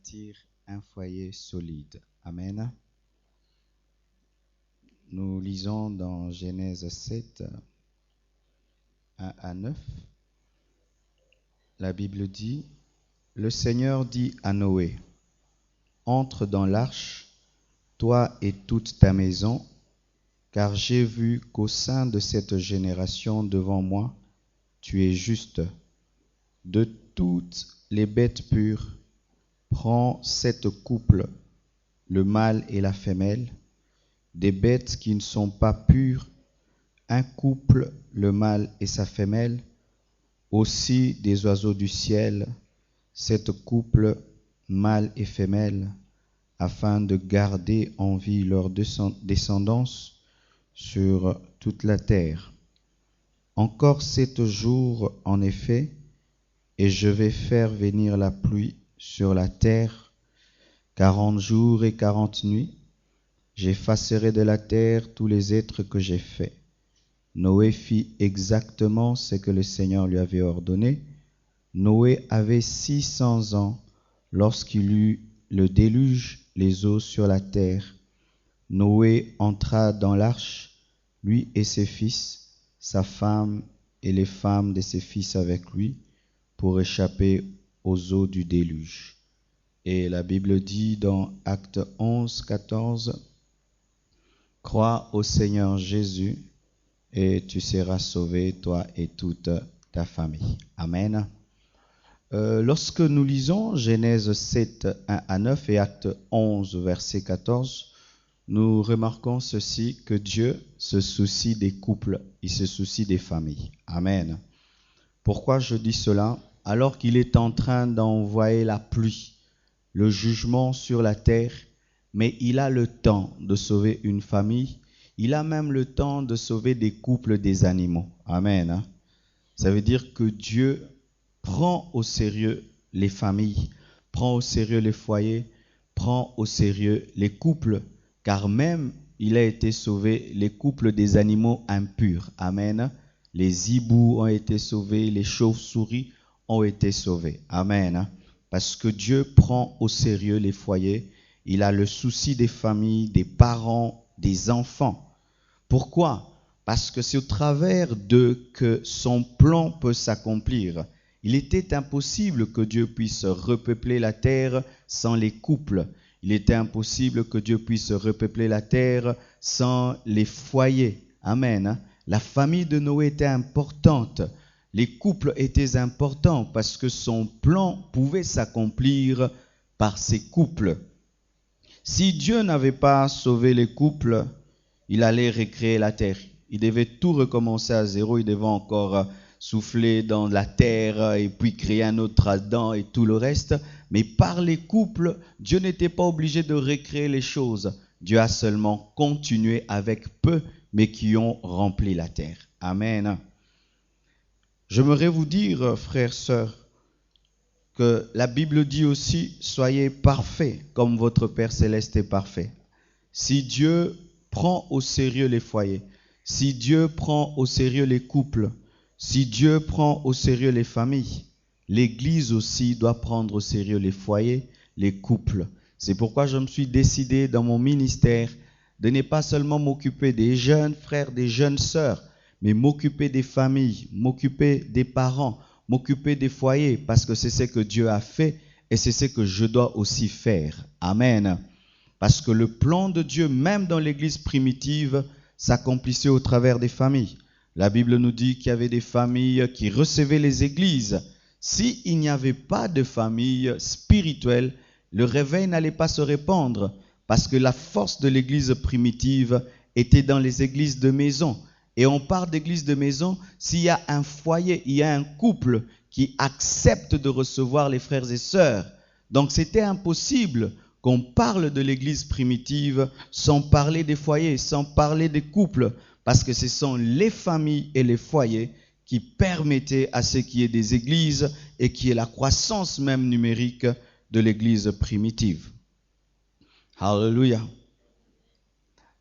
bâtir un foyer solide. Amen. Nous lisons dans Genèse 7, 1 à 9. La Bible dit, « Le Seigneur dit à Noé, « Entre dans l'arche, toi et toute ta maison, car j'ai vu qu'au sein de cette génération devant moi, tu es juste. De toutes les bêtes pures, prends 7 couples, le mâle et la femelle, des bêtes qui ne sont pas pures, un couple, le mâle et sa femelle, aussi des oiseaux du ciel, 7 couples, mâle et femelle, afin de garder en vie leur descendance sur toute la terre. Encore 7 jours, en effet, et je vais faire venir la pluie sur la terre, 40 jours et 40 nuits. J'effacerai de la terre tous les êtres que j'ai faits. Noé fit exactement ce que le Seigneur lui avait ordonné. Noé avait 600 ans lorsqu'il eut le déluge, les eaux sur la terre. Noé entra dans l'arche, lui et ses fils, sa femme et les femmes de ses fils avec lui, pour échapper aux eaux du déluge. Et la Bible dit dans Actes 11, 14, « Crois au Seigneur Jésus et tu seras sauvé, toi et toute ta famille. » Amen. Lorsque nous lisons Genèse 7, 1 à 9 et Actes 11, verset 14, nous remarquons ceci, que Dieu se soucie des couples, il se soucie des familles. Amen. Pourquoi je dis cela? Alors qu'il est en train d'envoyer la pluie, le jugement sur la terre, mais il a le temps de sauver une famille, il a même le temps de sauver des couples, des animaux. Amen. Ça veut dire que Dieu prend au sérieux les familles, prend au sérieux les foyers, prend au sérieux les couples, car même il a été sauvé les couples des animaux impurs. Amen. Les hiboux ont été sauvés, les chauves-souris ont été sauvés. Amen. Parce que Dieu prend au sérieux les foyers, il a le souci des familles, des parents, des enfants. Pourquoi? Parce que c'est au travers d'eux que son plan peut s'accomplir. Il était impossible que Dieu puisse repeupler la terre sans les couples. Il était impossible que Dieu puisse repeupler la terre sans les foyers. Amen. La famille de Noé était importante. Les couples étaient importants parce que son plan pouvait s'accomplir par ces couples. Si Dieu n'avait pas sauvé les couples, il allait recréer la terre. Il devait tout recommencer à zéro, il devait encore souffler dans la terre et puis créer un autre Adam et tout le reste. Mais par les couples, Dieu n'était pas obligé de recréer les choses. Dieu a seulement continué avec peu, mais qui ont rempli la terre. Amen. J'aimerais vous dire, frères, sœurs, que la Bible dit aussi, soyez parfaits comme votre Père Céleste est parfait. Si Dieu prend au sérieux les foyers, si Dieu prend au sérieux les couples, si Dieu prend au sérieux les familles, l'Église aussi doit prendre au sérieux les foyers, les couples. C'est pourquoi je me suis décidé dans mon ministère de ne pas seulement m'occuper des jeunes frères, des jeunes sœurs, mais m'occuper des familles, m'occuper des parents, m'occuper des foyers, parce que c'est ce que Dieu a fait et c'est ce que je dois aussi faire. Amen. Parce que le plan de Dieu, même dans l'Église primitive, s'accomplissait au travers des familles. La Bible nous dit qu'il y avait des familles qui recevaient les églises. S'il n'y avait pas de famille spirituelle, le réveil n'allait pas se répandre, parce que la force de l'Église primitive était dans les églises de maison. Et on parle d'église de maison s'il y a un foyer, il y a un couple qui accepte de recevoir les frères et sœurs. Donc c'était impossible qu'on parle de l'église primitive sans parler des foyers, sans parler des couples, parce que ce sont les familles et les foyers qui permettaient à ce qu'il y ait des églises et qui est la croissance même numérique de l'église primitive. Alléluia.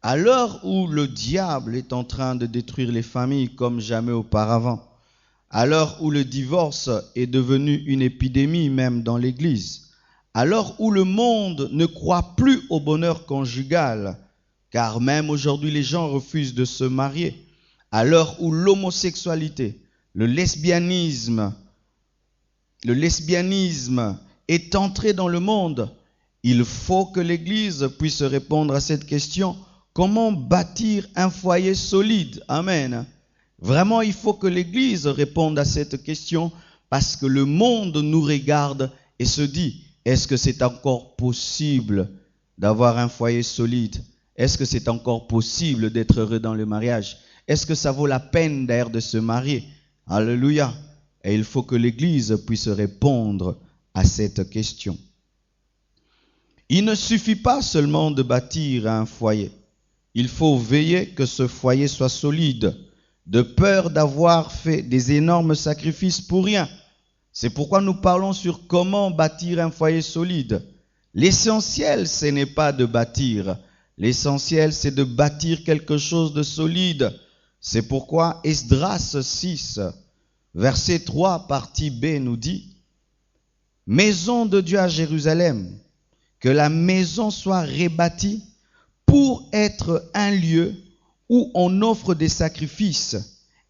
À l'heure où le diable est en train de détruire les familles comme jamais auparavant, à l'heure où le divorce est devenu une épidémie même dans l'Église, À l'heure où le monde ne croit plus au bonheur conjugal, car même aujourd'hui les gens refusent de se marier, à l'heure où l'homosexualité, le lesbianisme est entré dans le monde, il faut que l'Église puisse répondre à cette question. Comment bâtir un foyer solide? Amen. Vraiment, il faut que l'Église réponde à cette question parce que le monde nous regarde et se dit, est-ce que c'est encore possible d'avoir un foyer solide? Est-ce que c'est encore possible d'être heureux dans le mariage? Est-ce que ça vaut la peine d'ailleurs de se marier? Alléluia. Et il faut que l'Église puisse répondre à cette question. Il ne suffit pas seulement de bâtir un foyer. Il faut veiller que ce foyer soit solide, de peur d'avoir fait des énormes sacrifices pour rien. C'est pourquoi nous parlons sur comment bâtir un foyer solide. L'essentiel, ce n'est pas de bâtir. L'essentiel, c'est de bâtir quelque chose de solide. C'est pourquoi Esdras 6, verset 3, partie B, nous dit « Maison de Dieu à Jérusalem, que la maison soit rebâtie pour être un lieu où on offre des sacrifices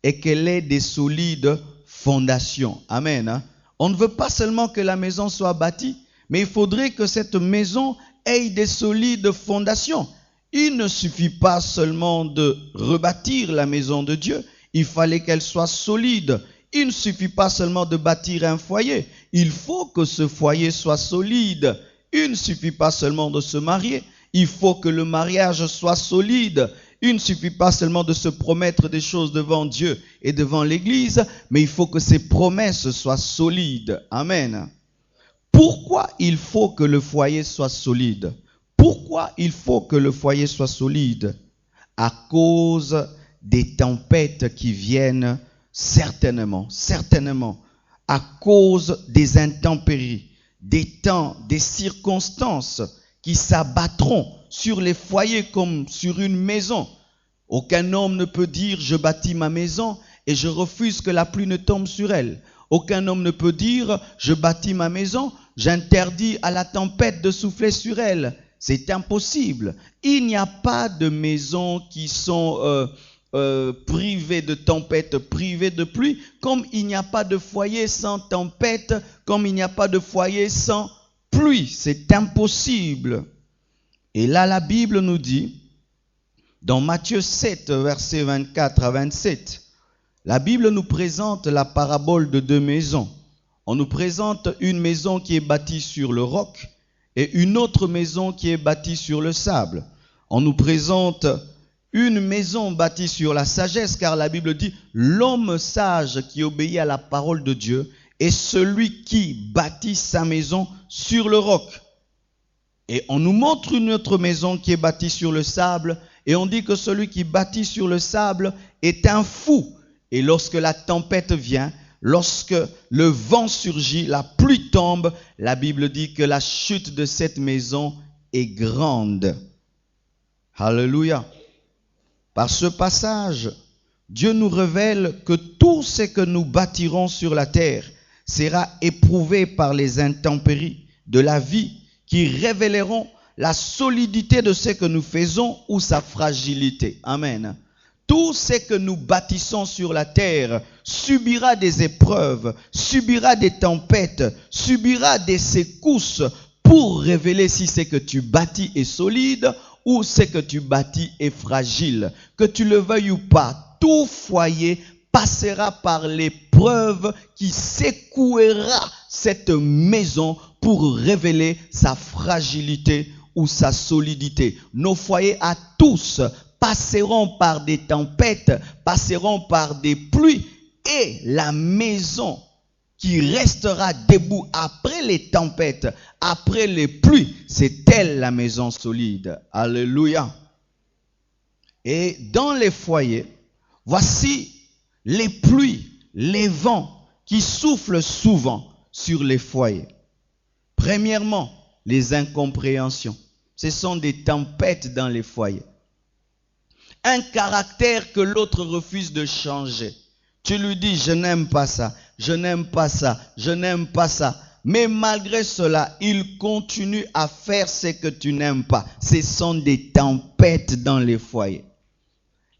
et qu'elle ait des solides fondations. » Amen. On ne veut pas seulement que la maison soit bâtie, mais il faudrait que cette maison ait des solides fondations. Il ne suffit pas seulement de rebâtir la maison de Dieu, il fallait qu'elle soit solide. Il ne suffit pas seulement de bâtir un foyer, il faut que ce foyer soit solide. Il ne suffit pas seulement de se marier, il faut que le mariage soit solide. Il ne suffit pas seulement de se promettre des choses devant Dieu et devant l'Église, mais il faut que ces promesses soient solides. Amen. Pourquoi il faut que le foyer soit solide? Pourquoi il faut que le foyer soit solide? À cause des tempêtes qui viennent certainement, à cause des intempéries, des temps, des circonstances qui s'abattront sur les foyers comme sur une maison. Aucun homme ne peut dire « je bâtis ma maison et je refuse que la pluie ne tombe sur elle ». Aucun homme ne peut dire « je bâtis ma maison, j'interdis à la tempête de souffler sur elle ». C'est impossible. Il n'y a pas de maisons qui sont privées de tempête, privées de pluie, comme il n'y a pas de foyer sans tempête, comme il n'y a pas de foyer sans pluie. C'est impossible. Et là, la Bible nous dit, dans Matthieu 7, versets 24 à 27, la Bible nous présente la parabole de deux maisons. On nous présente une maison qui est bâtie sur le roc et une autre maison qui est bâtie sur le sable. On nous présente une maison bâtie sur la sagesse, car la Bible dit « L'homme sage qui obéit à la parole de Dieu est celui qui bâtit sa maison sur le roc. » Et on nous montre une autre maison qui est bâtie sur le sable, et on dit que celui qui bâtit sur le sable est un fou. Et lorsque la tempête vient, lorsque le vent surgit, la pluie tombe, la Bible dit que la chute de cette maison est grande. Alléluia. Par ce passage, Dieu nous révèle que tout ce que nous bâtirons sur la terre sera éprouvé par les intempéries de la vie qui révéleront la solidité de ce que nous faisons ou sa fragilité. Amen. Tout ce que nous bâtissons sur la terre subira des épreuves, subira des tempêtes, subira des secousses pour révéler si ce que tu bâtis est solide ou ce que tu bâtis est fragile. Que tu le veuilles ou pas, tout foyer passera par l'épreuve qui secouera cette maison pour révéler sa fragilité ou sa solidité. Nos foyers à tous passeront par des tempêtes, passeront par des pluies, et la maison qui restera debout après les tempêtes, après les pluies, c'est elle la maison solide. Alléluia. Et dans les foyers, voici les pluies, les vents qui soufflent souvent sur les foyers. Premièrement, les incompréhensions. Ce sont des tempêtes dans les foyers. Un caractère que l'autre refuse de changer. Tu lui dis, je n'aime pas ça, je n'aime pas ça, je n'aime pas ça. Mais malgré cela, il continue à faire ce que tu n'aimes pas. Ce sont des tempêtes dans les foyers.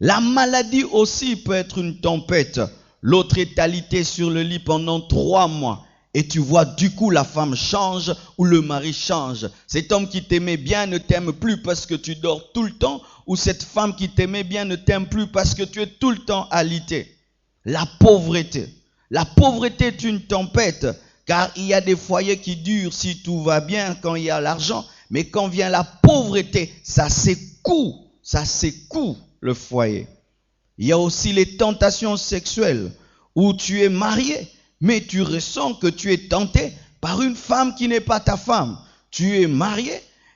La maladie aussi peut être une tempête. L'autre est alité sur le lit pendant 3 mois. Et tu vois, du coup, la femme change ou le mari change. Cet homme qui t'aimait bien ne t'aime plus parce que tu dors tout le temps. Ou cette femme qui t'aimait bien ne t'aime plus parce que tu es tout le temps alité. La pauvreté. La pauvreté est une tempête. Car il y a des foyers qui durent si tout va bien quand il y a l'argent. Mais quand vient la pauvreté, ça secoue le foyer. Il y a aussi les tentations sexuelles où tu es marié, mais tu ressens que tu es tenté par une femme qui n'est pas ta femme. Tu es marié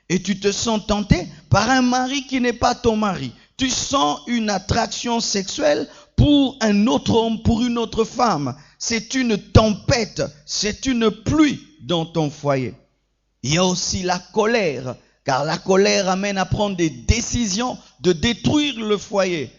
et tu te sens tenté par un mari qui n'est pas ton mari. Tu sens une attraction sexuelle pour un autre homme, pour une autre femme. C'est une tempête, c'est une pluie dans ton foyer. Il y a aussi la colère, car la colère amène à prendre des décisions de détruire le foyer.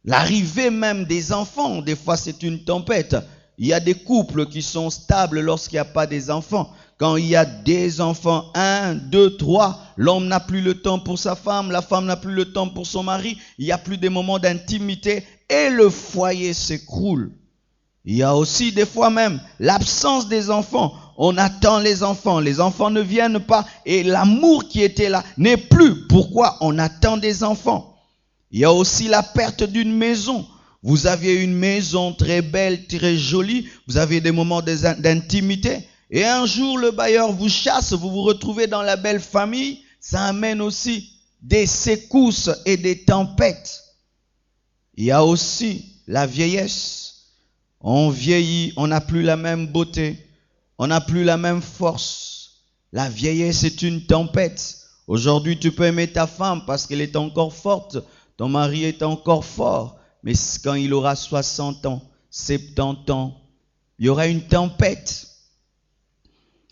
L'arrivée même des enfants, des fois c'est une tempête. Il y a des couples qui sont stables lorsqu'il n'y a pas des enfants. Quand il y a des enfants, 1, 2, 3, l'homme n'a plus le temps pour sa femme, la femme n'a plus le temps pour son mari. Il n'y a plus des moments d'intimité et le foyer s'écroule. Il y a aussi des fois même l'absence des enfants. On attend les enfants ne viennent pas et l'amour qui était là n'est plus. Pourquoi? On attend des enfants. Il y a aussi la perte d'une maison. Vous aviez une maison très belle, très jolie. Vous avez des moments d'intimité. Et un jour, le bailleur vous chasse. Vous vous retrouvez dans la belle famille. Ça amène aussi des secousses et des tempêtes. Il y a aussi la vieillesse. On vieillit, on n'a plus la même beauté. On n'a plus la même force. La vieillesse est une tempête. Aujourd'hui, tu peux aimer ta femme parce qu'elle est encore forte. Ton mari est encore fort, mais quand il aura 60 ans, 70 ans, il y aura une tempête.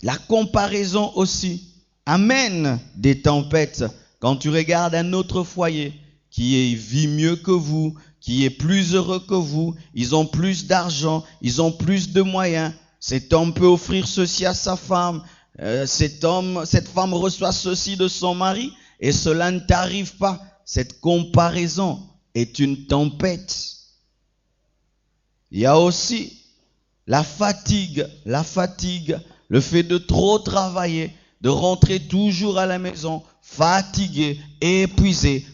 La comparaison aussi amène des tempêtes. Quand tu regardes un autre foyer qui vit mieux que vous, qui est plus heureux que vous, ils ont plus d'argent, ils ont plus de moyens. Cet homme peut offrir ceci à sa femme, cette femme reçoit ceci de son mari et cela ne t'arrive pas. Cette comparaison est une tempête. Il y a aussi la fatigue, le fait de trop travailler, de rentrer toujours à la maison, fatigué, épuisé,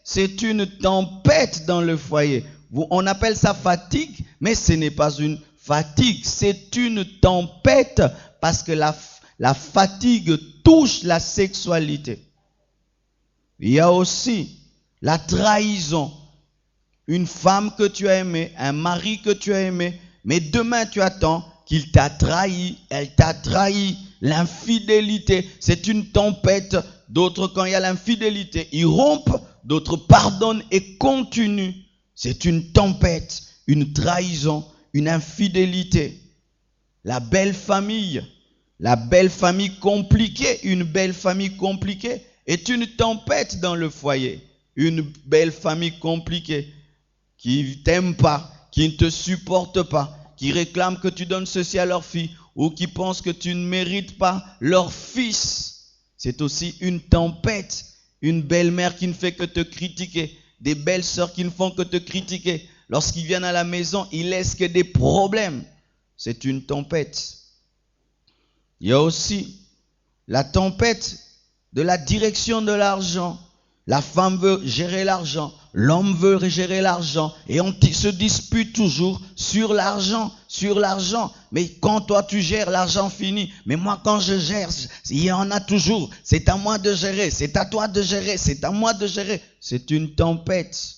c'est une tempête dans le foyer. On appelle ça fatigue, mais ce n'est pas une fatigue, c'est une tempête parce que la fatigue touche la sexualité. Il y a aussi la trahison. Une femme que tu as aimée, un mari que tu as aimé, mais demain tu attends qu'il t'a trahi, elle t'a trahi. L'infidélité, c'est une tempête. D'autres, quand il y a l'infidélité, ils rompent, d'autres pardonnent et continuent. C'est une tempête, une trahison, une infidélité. La belle famille compliquée, une belle famille compliquée est une tempête dans le foyer. Une belle famille compliquée qui ne t'aime pas, qui ne te supporte pas, qui réclame que tu donnes ceci à leur fille ou qui pense que tu ne mérites pas leur fils. C'est aussi une tempête. Une belle-mère qui ne fait que te critiquer. Des belles sœurs qui ne font que te critiquer. Lorsqu'ils viennent à la maison, ils laissent que des problèmes. C'est une tempête. Il y a aussi la tempête de la direction de l'argent. La femme veut gérer l'argent, l'homme veut gérer l'argent et on se dispute toujours sur l'argent. Mais quand toi tu gères, l'argent finit. Mais moi quand je gère, il y en a toujours. C'est à moi de gérer, c'est à toi de gérer, c'est à moi de gérer. C'est une tempête.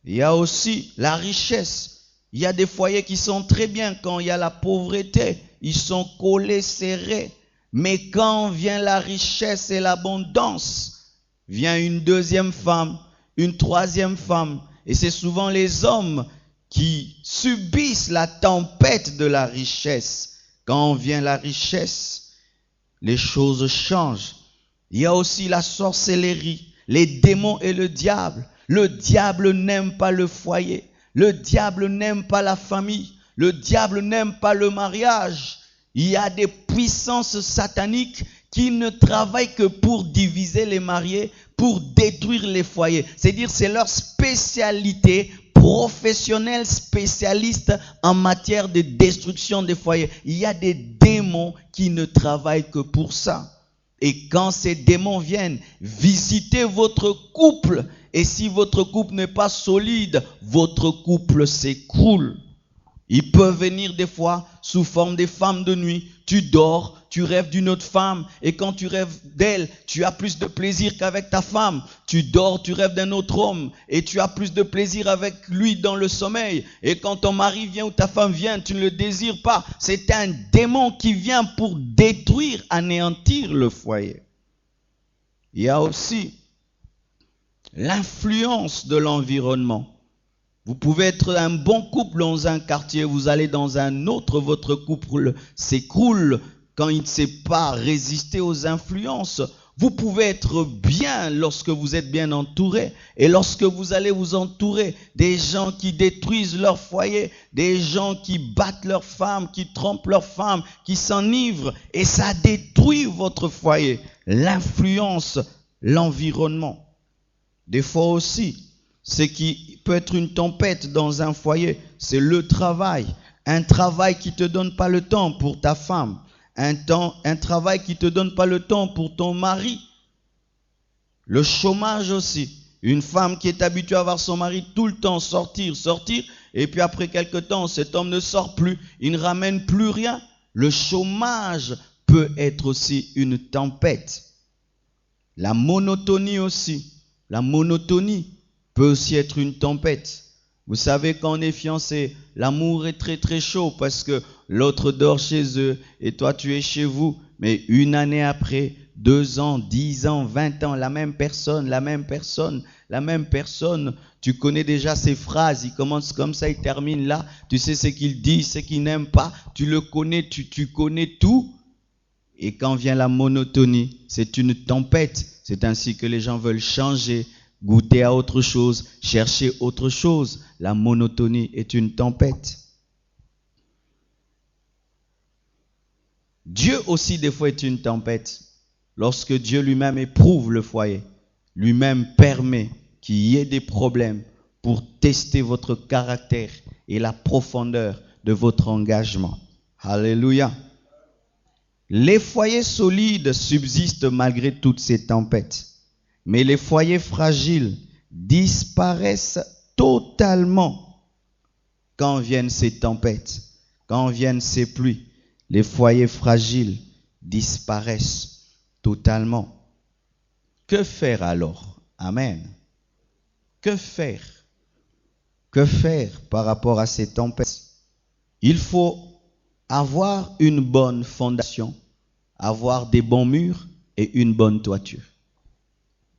Il y a aussi la richesse. Il y a des foyers qui sont très bien quand il y a la pauvreté. Ils sont collés, serrés. Mais quand vient la richesse et l'abondance, vient une deuxième femme, une troisième femme. Et c'est souvent les hommes qui subissent la tempête de la richesse. Quand vient la richesse, les choses changent. Il y a aussi la sorcellerie, les démons et le diable. Le diable n'aime pas le foyer. Le diable n'aime pas la famille. Le diable n'aime pas le mariage. Il y a des puissances sataniques qui ne travaillent que pour diviser les mariés, pour détruire les foyers. C'est-à-dire, c'est leur spécialité professionnelle, spécialiste en matière de destruction des foyers. Il y a des démons qui ne travaillent que pour ça. Et quand ces démons viennent visiter votre couple, et si votre couple n'est pas solide, votre couple s'écroule. Ils peuvent venir des fois sous forme de femmes de nuit. Tu dors, tu rêves d'une autre femme, et quand tu rêves d'elle, tu as plus de plaisir qu'avec ta femme. Tu dors, tu rêves d'un autre homme, et tu as plus de plaisir avec lui dans le sommeil. Et quand ton mari vient ou ta femme vient, tu ne le désires pas. C'est un démon qui vient pour détruire, anéantir le foyer. Il y a aussi l'influence de l'environnement. Vous pouvez être un bon couple dans un quartier, vous allez dans un autre, votre couple s'écroule quand il ne sait pas résister aux influences. Vous pouvez être bien lorsque vous êtes bien entouré. Et lorsque vous allez vous entourer des gens qui détruisent leur foyer, des gens qui battent leurs femmes, qui trompent leurs femmes, qui s'enivrent, et ça détruit votre foyer. L'influence, l'environnement. Des fois aussi, ce qui peut être une tempête dans un foyer, c'est le travail. Un travail qui ne te donne pas le temps pour ta femme. Un travail qui ne te donne pas le temps pour ton mari. Le chômage aussi. Une femme qui est habituée à voir son mari tout le temps sortir, et puis après quelque temps, cet homme ne sort plus, il ne ramène plus rien. Le chômage peut être aussi une tempête. La monotonie aussi. La monotonie peut aussi être une tempête. Vous savez, quand on est fiancé, l'amour est très très chaud parce que l'autre dort chez eux et toi tu es chez vous. Mais une année après, 2 ans, 10 ans, 20 ans, la même personne, tu connais déjà ses phrases, il commence comme ça, il termine là, tu sais ce qu'il dit, ce qu'il n'aime pas, tu le connais, tu connais tout. Et quand vient la monotonie, c'est une tempête. C'est ainsi que les gens veulent changer, goûter à autre chose, chercher autre chose. La monotonie est une tempête. Dieu aussi des fois est une tempête. Lorsque Dieu lui-même éprouve le foyer, lui-même permet qu'il y ait des problèmes pour tester votre caractère et la profondeur de votre engagement. Alléluia. Les foyers solides subsistent malgré toutes ces tempêtes. Mais les foyers fragiles disparaissent totalement quand viennent ces tempêtes, quand viennent ces pluies. Les foyers fragiles disparaissent totalement. Que faire alors? Amen. Que faire? Que faire par rapport à ces tempêtes? Il faut avoir une bonne fondation, avoir des bons murs et une bonne toiture.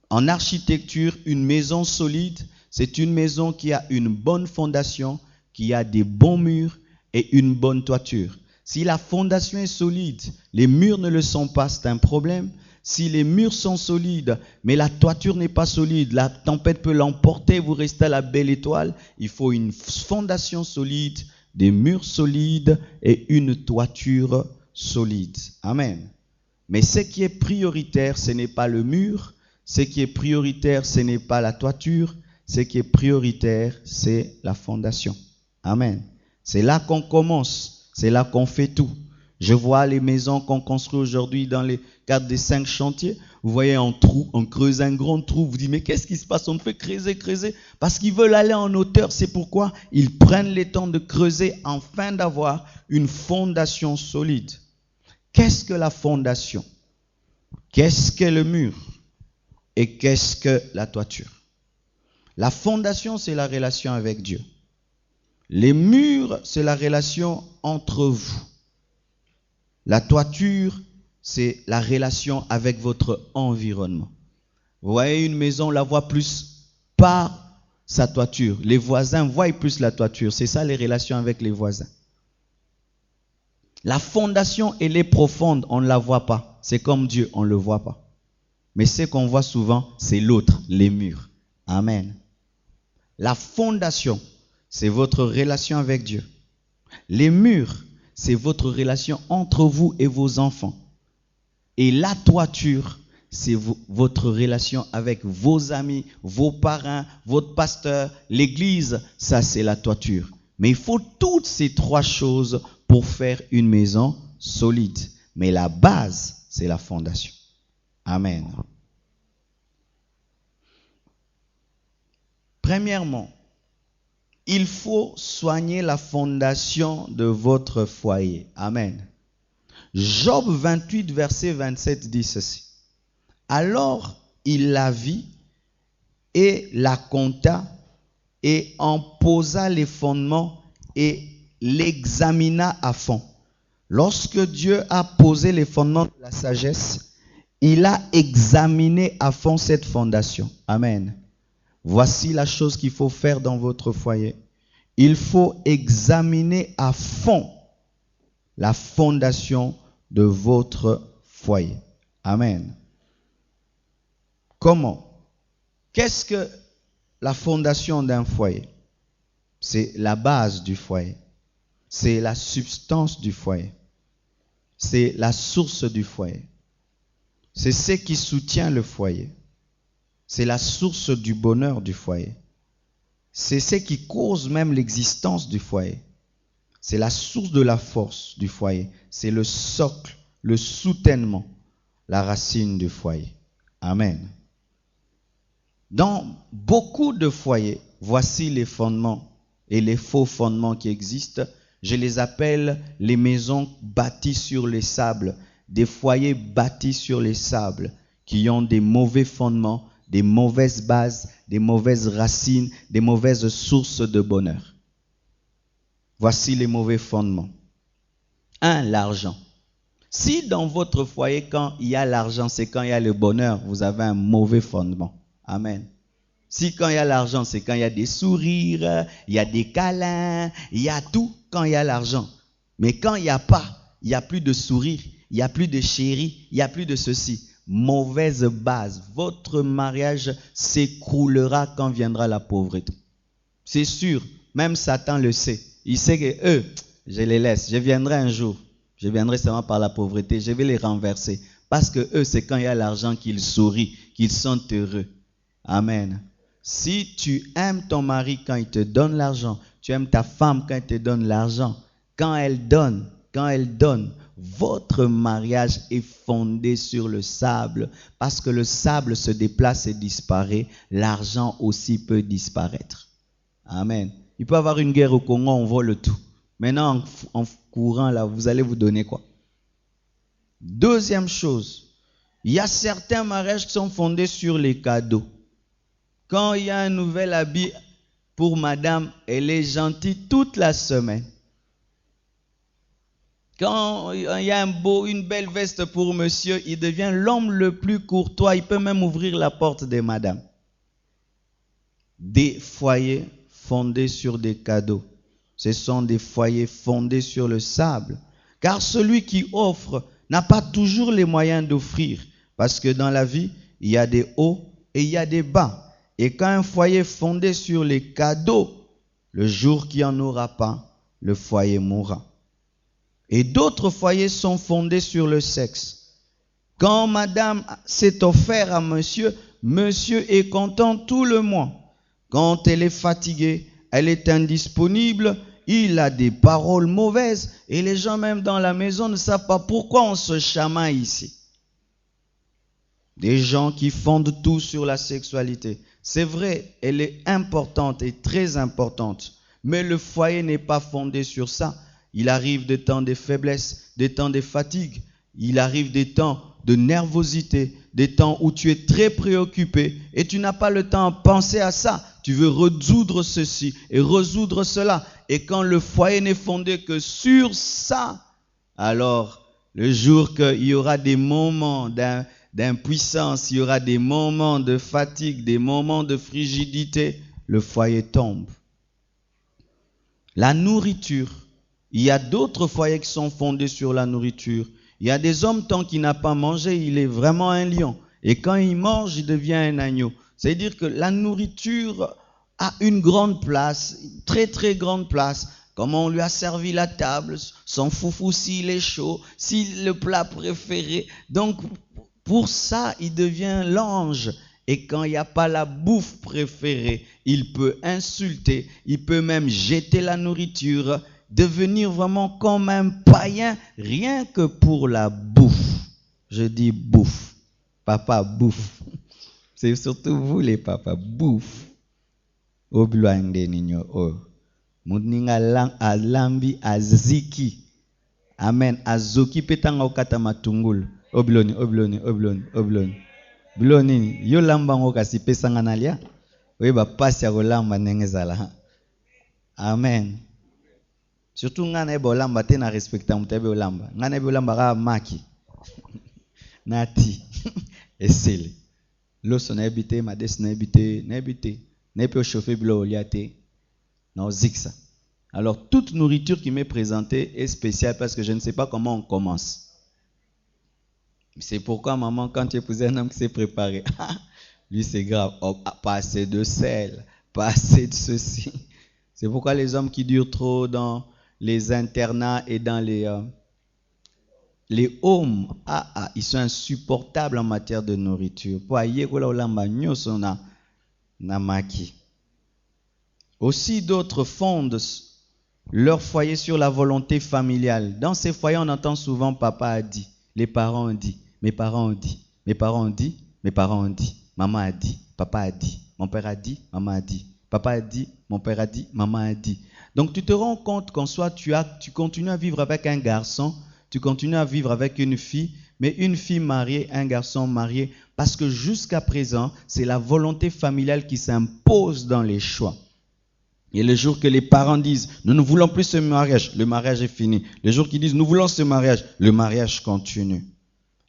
En architecture, une maison solide, c'est une maison qui a une bonne fondation, qui a des bons murs et une bonne toiture. Si la fondation est solide, les murs ne le sont pas, c'est un problème. Si les murs sont solides, mais la toiture n'est pas solide, la tempête peut l'emporter, vous restez à la belle étoile. Il faut une fondation solide, des murs solides et une toiture solide. Amen. Mais ce qui est prioritaire, ce n'est pas le mur. Ce qui est prioritaire, ce n'est pas la toiture. Ce qui est prioritaire, c'est la fondation. Amen. C'est là qu'on commence. C'est là qu'on fait tout. Je vois les maisons qu'on construit aujourd'hui dans les cadres des 5 chantiers. Vous voyez un trou, on creuse un grand trou. Vous dites, mais qu'est-ce qui se passe? On fait creuser. Parce qu'ils veulent aller en hauteur. C'est pourquoi ils prennent le temps de creuser afin d'avoir une fondation solide. Qu'est-ce que la fondation? Qu'est-ce que le mur? Et qu'est-ce que la toiture? La fondation, c'est la relation avec Dieu. Les murs, c'est la relation entre vous. La toiture, c'est la relation avec votre environnement. Vous voyez, une maison, on la voit plus par sa toiture. Les voisins voient plus la toiture. C'est ça les relations avec les voisins. La fondation, elle est profonde, on ne la voit pas. C'est comme Dieu, on ne le voit pas. Mais ce qu'on voit souvent, c'est l'autre, les murs. Amen. La fondation, c'est votre relation avec Dieu. Les murs, c'est votre relation entre vous et vos enfants. Et la toiture, c'est votre relation avec vos amis, vos parents, votre pasteur, l'église. Ça, c'est la toiture. Mais il faut toutes ces trois choses pour faire une maison solide. Mais la base, c'est la fondation. Amen. Premièrement, il faut soigner la fondation de votre foyer. Amen. Job 28, verset 27 dit ceci. Alors il la vit et la compta et en posa les fondements et l'examina à fond. Lorsque Dieu a posé les fondements de la sagesse, il a examiné à fond cette fondation. Amen. Voici la chose qu'il faut faire dans votre foyer. Il faut examiner à fond la fondation de votre foyer. Amen. Comment? Qu'est-ce que la fondation d'un foyer? C'est la base du foyer. C'est la substance du foyer. C'est la source du foyer. C'est ce qui soutient le foyer. C'est la source du bonheur du foyer. C'est ce qui cause même l'existence du foyer. C'est la source de la force du foyer. C'est le socle, le soutènement, la racine du foyer. Amen. Dans beaucoup de foyers, voici les fondements et les faux fondements qui existent. Je les appelle les maisons bâties sur les sables, des foyers bâtis sur les sables qui ont des mauvais fondements, des mauvaises bases, des mauvaises racines, des mauvaises sources de bonheur. Voici les mauvais fondements. 1. L'argent. Si dans votre foyer, quand il y a l'argent, c'est quand il y a le bonheur, vous avez un mauvais fondement. Amen. Si quand il y a l'argent, c'est quand il y a des sourires, il y a des câlins, il y a tout quand il y a l'argent. Mais quand il n'y a pas, il n'y a plus de sourire, il n'y a plus de chéri, il n'y a plus de ceci. Mauvaise base. Votre mariage s'écroulera quand viendra la pauvreté. C'est sûr, même Satan le sait. Il sait que eux, je les laisse. Je viendrai un jour. Je viendrai seulement par la pauvreté. Je vais les renverser. Parce que eux, c'est quand il y a l'argent qu'ils sourient, qu'ils sont heureux. Amen. Si tu aimes ton mari quand il te donne l'argent, tu aimes ta femme quand elle te donne l'argent, quand elle donne, votre mariage est fondé sur le sable. Parce que le sable se déplace et disparaît, l'argent aussi peut disparaître. Amen. Il peut y avoir une guerre au Congo, on vole tout. Maintenant, en courant là, vous allez vous donner quoi? Deuxième chose, il y a certains mariages qui sont fondés sur les cadeaux. Quand il y a un nouvel habit pour madame, elle est gentille toute la semaine. Quand il y a une belle veste pour monsieur, il devient l'homme le plus courtois. Il peut même ouvrir la porte des madames. Des foyers fondés sur des cadeaux. Ce sont des foyers fondés sur le sable. Car celui qui offre n'a pas toujours les moyens d'offrir. Parce que dans la vie, il y a des hauts et il y a des bas. Et quand un foyer est fondé sur les cadeaux, le jour qu'il n'y en aura pas, le foyer mourra. Et d'autres foyers sont fondés sur le sexe. Quand madame s'est offert à monsieur, monsieur est content tout le mois. Quand elle est fatiguée, elle est indisponible, il a des paroles mauvaises et les gens même dans la maison ne savent pas pourquoi on se chamaille ici. Des gens qui fondent tout sur la sexualité. C'est vrai, elle est importante et très importante, mais le foyer n'est pas fondé sur ça. Il arrive des temps de faiblesse, des temps de fatigue, il arrive des temps de nervosité, des temps où tu es très préoccupé et tu n'as pas le temps de penser à ça. Tu veux résoudre ceci et résoudre cela. Et quand le foyer n'est fondé que sur ça, alors le jour qu'il y aura des moments d'impuissance, il y aura des moments de fatigue, des moments de frigidité, le foyer tombe. La nourriture. Il y a d'autres foyers qui sont fondés sur la nourriture. Il y a des hommes, tant qu'il n'a pas mangé, il est vraiment un lion. Et quand il mange, il devient un agneau. C'est-à-dire que la nourriture a une grande place, très très grande place comment on lui a servi la table, son foufou s'il est chaud, s'il le plat préféré. Donc, pour ça, il devient l'ange. Et quand il n'y a pas la bouffe préférée, il peut insulter, il peut même jeter la nourriture, devenir vraiment comme un païen, rien que pour la bouffe. Je dis bouffe. Papa, bouffe. C'est surtout vous les papas, bouffe. Obluande ninyo o. Muninga alambi aziki. Amen. Azoki petanga okata matungulu. Obloni. Biloni, yo lamba ngo kasi pesanga nalia. Oyeba pasi ya kolamba ndenge ezala. Amen. Surtout ngana eba olamba te na respecta mutebe olamba. Ngana eba olamba ka maki. Nati. Esele. Loso na ebite, mades na ebite. Nepe chauffer bilo oliate. Na oziksa. Alors toute nourriture qui m'est présentée est spéciale parce que je ne sais pas comment on commence. C'est pourquoi, maman, quand tu épousais un homme qui s'est préparé, lui c'est grave, oh, pas assez de sel, pas assez de ceci. C'est pourquoi les hommes qui durent trop dans les internats et dans les homes, ils sont insupportables en matière de nourriture. Aussi d'autres fondent leur foyer sur la volonté familiale. Dans ces foyers, on entend souvent papa a dit, les parents ont dit. Mes parents ont dit, maman a dit, papa a dit, mon père a dit, maman a dit, papa a dit, mon père a dit, maman a dit. Donc tu te rends compte qu'en soi, tu continues à vivre avec un garçon, tu continues à vivre avec une fille, mais une fille mariée, un garçon marié, parce que jusqu'à présent, c'est la volonté familiale qui s'impose dans les choix. Et le jour que les parents disent, nous ne voulons plus ce mariage, le mariage est fini. Le jour qu'ils disent, nous voulons ce mariage, le mariage continue.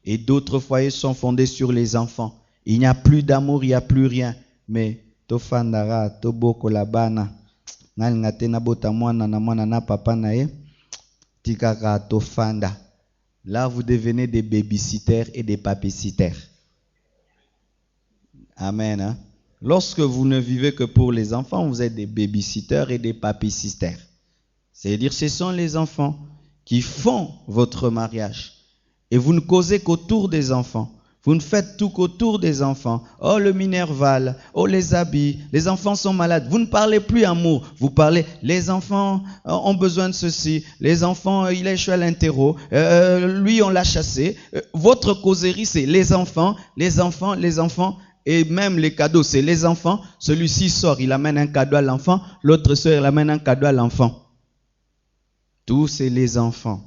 Et d'autres foyers sont fondés sur les enfants. Il n'y a plus d'amour, il n'y a plus rien. Mais tofandara, toboko labana, nalingate bota mwana na papa nae, tikaka tofanda. Là, vous devenez des babysitters et des papysitters. Amen. Hein? Lorsque vous ne vivez que pour les enfants, vous êtes des babysitters et des papysitters. C'est-à-dire, ce sont les enfants qui font votre mariage. Et vous ne causez qu'autour des enfants. Vous ne faites tout qu'autour des enfants. Oh, le Minerval, oh, les habits, les enfants sont malades. Vous ne parlez plus amour. Vous parlez, les enfants ont besoin de ceci. Les enfants, il a échoué à l'interro. Lui, on l'a chassé. Votre causerie, c'est les enfants. Et même les cadeaux, c'est les enfants. Celui-ci sort, il amène un cadeau à l'enfant. L'autre sort, il amène un cadeau à l'enfant. Tout, c'est les enfants.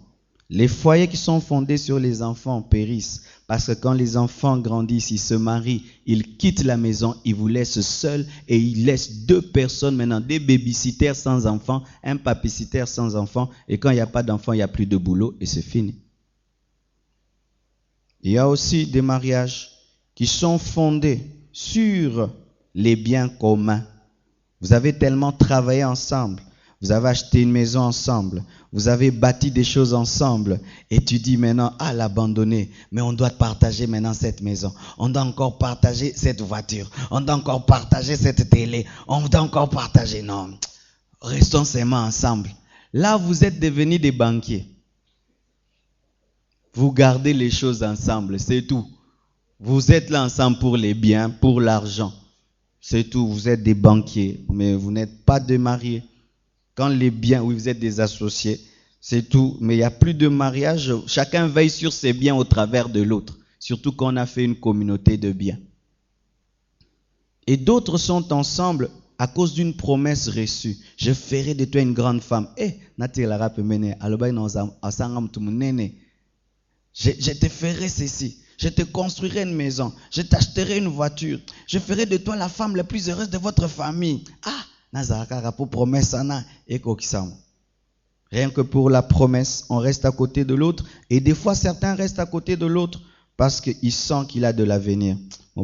Les foyers qui sont fondés sur les enfants périssent. Parce que quand les enfants grandissent, ils se marient, ils quittent la maison, ils vous laissent seuls et ils laissent deux personnes maintenant, des babysitters sans enfants, un papysitter sans enfants. Et quand il n'y a pas d'enfants, il n'y a plus de boulot et c'est fini. Il y a aussi des mariages qui sont fondés sur les biens communs. Vous avez tellement travaillé ensemble. Vous avez acheté une maison ensemble. Vous avez bâti des choses ensemble. Et tu dis maintenant, l'abandonner. Mais on doit partager maintenant cette maison. On doit encore partager cette voiture. On doit encore partager cette télé. On doit encore partager. Non. Restons seulement ensemble. Là, vous êtes devenus des banquiers. Vous gardez les choses ensemble. C'est tout. Vous êtes là ensemble pour les biens, pour l'argent. C'est tout. Vous êtes des banquiers. Mais vous n'êtes pas des mariés. Quand les biens, oui, vous êtes des associés, c'est tout. Mais il n'y a plus de mariage. Chacun veille sur ses biens au travers de l'autre. Surtout quand on a fait une communauté de biens. Et d'autres sont ensemble à cause d'une promesse reçue. Je ferai de toi une grande femme. Je te ferai ceci. Je te construirai une maison. Je t'achèterai une voiture. Je ferai de toi la femme la plus heureuse de votre famille. Rien que pour la promesse, on reste à côté de l'autre. Et des fois, certains restent à côté de l'autre parce qu'ils sentent qu'il a de l'avenir. Ce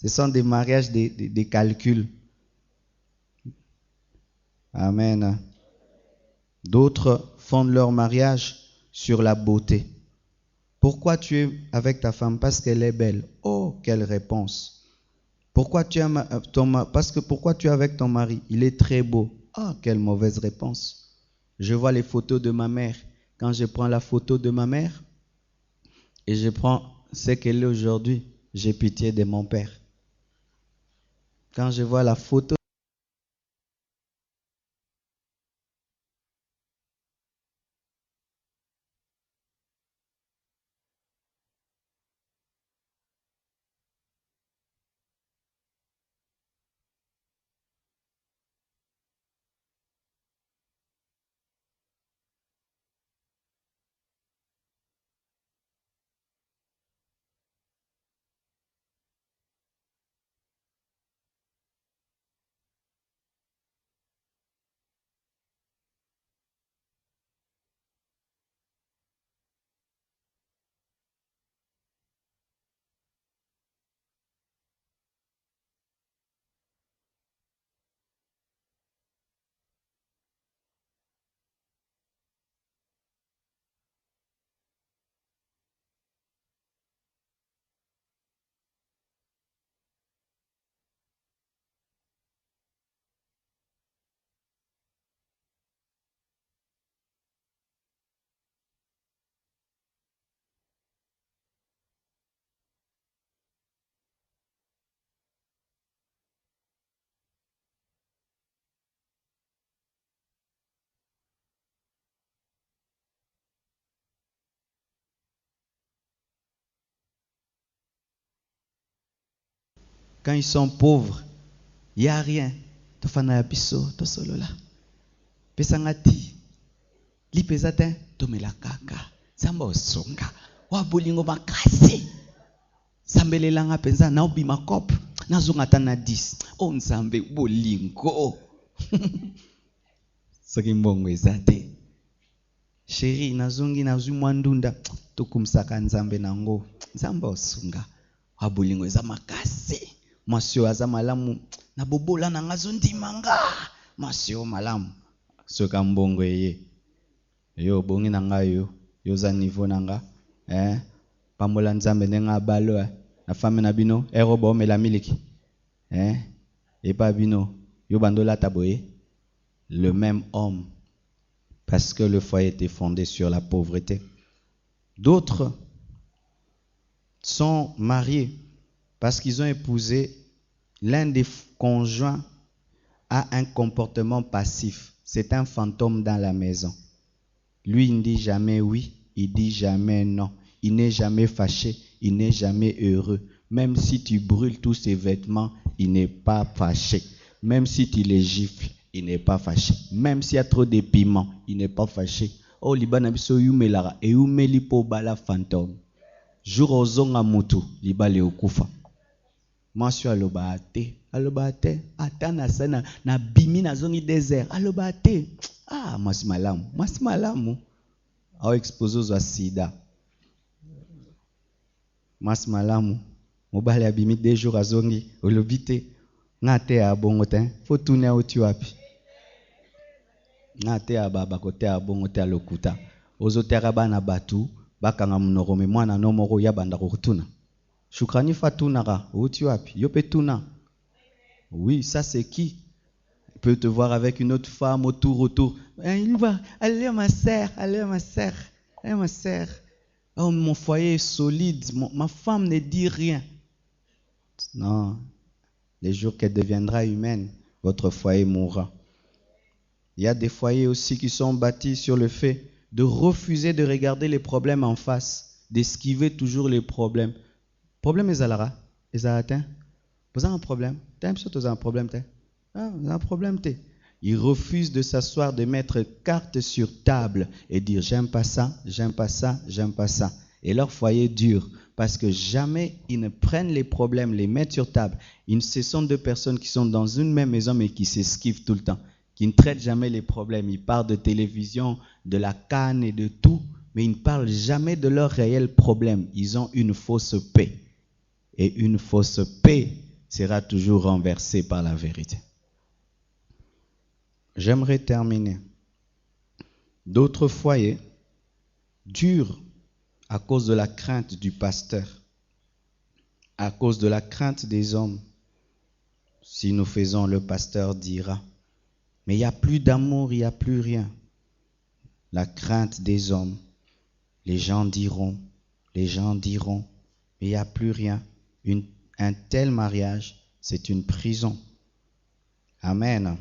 sont des mariages, des calculs. Amen. D'autres fondent leur mariage sur la beauté. Pourquoi tu es avec ta femme? Parce qu'elle est belle. Oh, quelle réponse. Pourquoi tu es pourquoi tu es avec ton mari? Il est très beau. Ah, quelle mauvaise réponse. Je vois les photos de ma mère. Quand je prends la photo de ma mère et je prends ce qu'elle est aujourd'hui, j'ai pitié de mon père. Quand je vois la photo, quand ils sont pauvres, il n'y a rien. Tofana ya biso, tosolola. Pesangati, lipezate, tomela kaka. Samba osonga. Wabulingo makasi. Sambelelanga penza na obima kop. Nazongata na 10. Oh nzambe bolingo. Soki mbongo ezate. Chéri, nazongi nazwi mwandunda. Tokumsaka nzambe nango. Nzamba osonga. Wabulingo eza makasi. Masio aza malamu. Na bobola na ngazo ndimanga. Masio malamu. Soka mbongo eye. Yo bongi nanga yo. Yo za niveau nanga. Pambola nzambe nenga balo. Na femme na bino. Ero ba omela miliki. Et pas bino. Yo bandola taboye. Le même homme. Parce que le foyer était fondé sur la pauvreté. D'autres sont mariés parce qu'ils ont épousé. L'un des conjoints a un comportement passif. C'est un fantôme dans la maison. Lui, il ne dit jamais oui, il dit jamais non. Il n'est jamais fâché, il n'est jamais heureux. Même si tu brûles tous ses vêtements, il n'est pas fâché. Même si tu les gifles, il n'est pas fâché. Même s'il y a trop de piments, il n'est pas fâché. Oh, libana biso yumelara et yumeli po bala fantôme. Jour ozonga mutu, libale okufa. Masio alobate, atana sana na bimi na zongi désert. Alobate, ah masimalamu. Au exposo za sida. Masimalamu. Mobile abimi 2 jours azongi, olobite. Ngate abongo te, faut tourner au tuapi. Ngate ababa kote abongo te alokuta. Ozotera bana batu, bakanga munoko me mwana no moko ya banda kokutuna. Shukrani fatunara, otuapi, yopetuna. Oui, ça c'est qui? Il peut te voir avec une autre femme autour. Il va, allez ma sœur. Oh, mon foyer est solide, ma femme ne dit rien. Non, les jours qu'elle deviendra humaine, votre foyer mourra. Il y a des foyers aussi qui sont bâtis sur le fait de refuser de regarder les problèmes en face, d'esquiver toujours les problèmes. Problème ezalara, ezalata. Vous avez un problème? Vous avez un problème? Ah, vous avez un problème? Ils refusent de s'asseoir, de mettre carte sur table et dire j'aime pas ça. Et leur foyer dure parce que jamais ils ne prennent les problèmes, les mettent sur table. Ce sont 2 personnes qui sont dans une même maison mais qui s'esquivent tout le temps, qui ne traitent jamais les problèmes. Ils parlent de télévision, de la canne et de tout, mais ils ne parlent jamais de leurs réels problèmes. Ils ont une fausse paix. Et une fausse paix sera toujours renversée par la vérité. J'aimerais terminer. D'autres foyers durent à cause de la crainte du pasteur, à cause de la crainte des hommes. Si nous faisons, le pasteur dira. Mais il n'y a plus d'amour, il n'y a plus rien. La crainte des hommes, les gens diront, mais il n'y a plus rien. Un tel mariage, c'est une prison. Amen.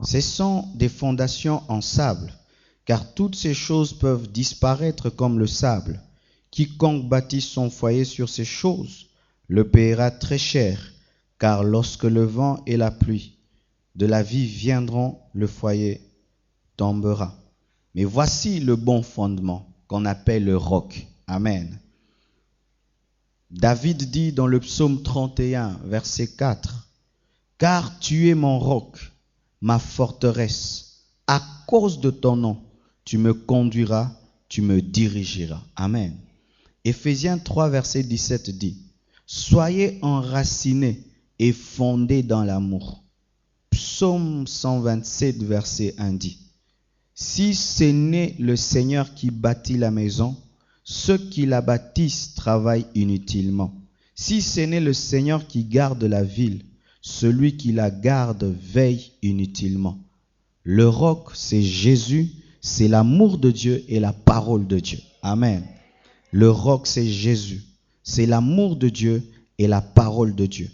Ce sont des fondations en sable, car toutes ces choses peuvent disparaître comme le sable. Quiconque bâtit son foyer sur ces choses le paiera très cher, car lorsque le vent et la pluie de la vie viendront, le foyer tombera. Mais voici le bon fondement qu'on appelle le roc. Amen. David dit dans le psaume 31, verset 4, « Car tu es mon roc, ma forteresse. À cause de ton nom, tu me conduiras, tu me dirigeras. » Amen. Éphésiens 3, verset 17 dit, « Soyez enracinés et fondés dans l'amour. » Psaume 127, verset 1 dit, « Si ce n'est le Seigneur qui bâtit la maison, ceux qui la bâtissent travaillent inutilement. Si ce n'est le Seigneur qui garde la ville, celui qui la garde veille inutilement. » Le roc, c'est Jésus, c'est l'amour de Dieu et la parole de Dieu. Amen. Le roc, c'est Jésus, c'est l'amour de Dieu et la parole de Dieu.